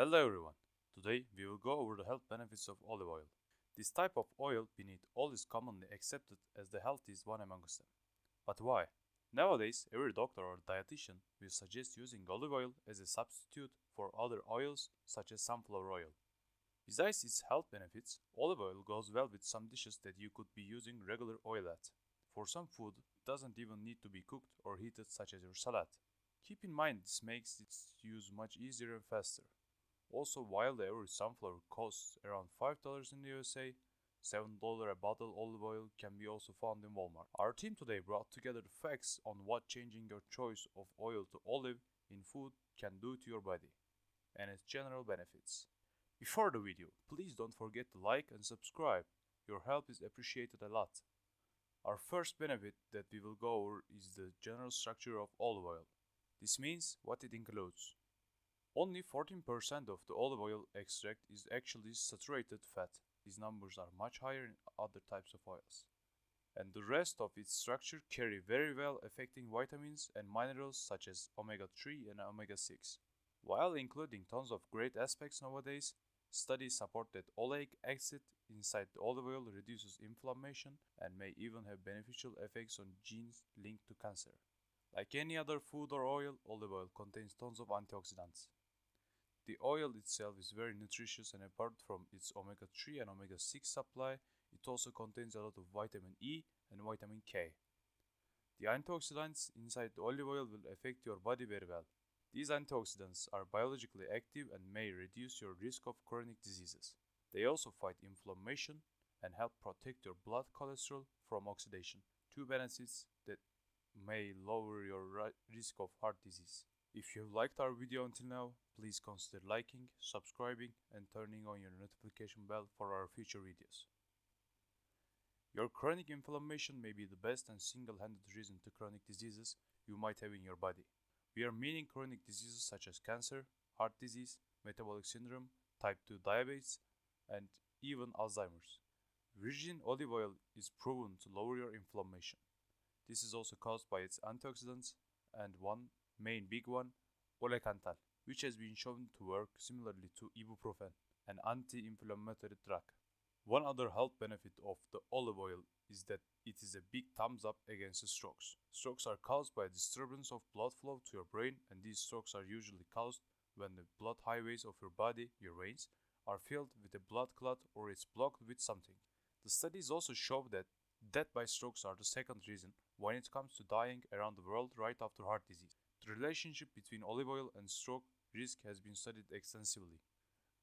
Hello everyone. Today we will go over the health benefits of olive oil. This type of oil beneath all is commonly accepted as the healthiest one amongst them. But why? Nowadays, every doctor or dietitian will suggest using olive oil as a substitute for other oils such as sunflower oil. Besides its health benefits, olive oil goes well with some dishes that you could be using regular oil at. For some food, it doesn't even need to be cooked or heated such as your salad. Keep in mind this makes its use much easier and faster. Also, while the average sunflower costs around $5 in the USA, $7 a bottle olive oil can be also found in Walmart. Our team today brought together the facts on what changing your choice of oil to olive in food can do to your body and its general benefits. Before the video, please don't forget to like and subscribe. Your help is appreciated a lot. Our first benefit that we will go over is the general structure of olive oil. This means what it includes. Only 14% of the olive oil extract is actually saturated fat. These numbers are much higher in other types of oils. And the rest of its structure carry very well affecting vitamins and minerals such as omega-3 and omega-6. While including tons of great aspects nowadays, studies support that oleic acid inside the olive oil reduces inflammation and may even have beneficial effects on genes linked to cancer. Like any other food or oil, olive oil contains tons of antioxidants. The oil itself is very nutritious, and apart from its omega-3 and omega-6 supply, it also contains a lot of vitamin E and vitamin K. The antioxidants inside the olive oil will affect your body very well. These antioxidants are biologically active and may reduce your risk of chronic diseases. They also fight inflammation and help protect your blood cholesterol from oxidation, two benefits that may lower your risk of heart disease. If you have liked our video until now, please consider liking, subscribing, and turning on your notification bell for our future videos. Your chronic inflammation may be the best and single-handed reason to chronic diseases you might have in your body. We are meaning chronic diseases such as cancer, heart disease, metabolic syndrome, type 2 diabetes, and even Alzheimer's. Virgin olive oil is proven to lower your inflammation. This is also caused by its antioxidants and one main big one, olecanthal, which has been shown to work similarly to ibuprofen, an anti-inflammatory drug. One other health benefit of the olive oil is that it is a big thumbs up against strokes. Strokes are caused by a disturbance of blood flow to your brain, and these strokes are usually caused when the blood highways of your body, your veins, are filled with a blood clot or it's blocked with something. The studies also show that death by strokes are the second reason when it comes to dying around the world right after heart disease. The relationship between olive oil and stroke risk has been studied extensively.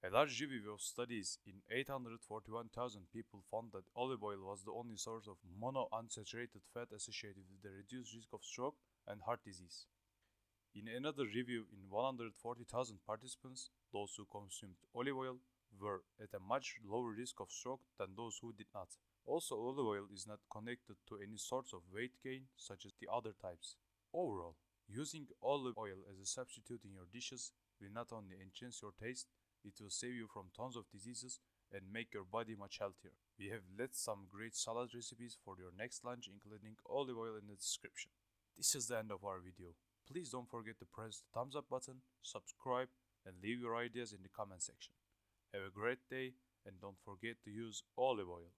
A large review of studies in 841,000 people found that olive oil was the only source of monounsaturated fat associated with the reduced risk of stroke and heart disease. In another review in 140,000 participants, those who consumed olive oil were at a much lower risk of stroke than those who did not. Also, olive oil is not connected to any sorts of weight gain such as the other types. Overall, using olive oil as a substitute in your dishes will not only enhance your taste, it will save you from tons of diseases and make your body much healthier. We have left some great salad recipes for your next lunch, including olive oil in the description. This is the end of our video. Please don't forget to press the thumbs up button, subscribe, and leave your ideas in the comment section. Have a great day, and don't forget to use olive oil.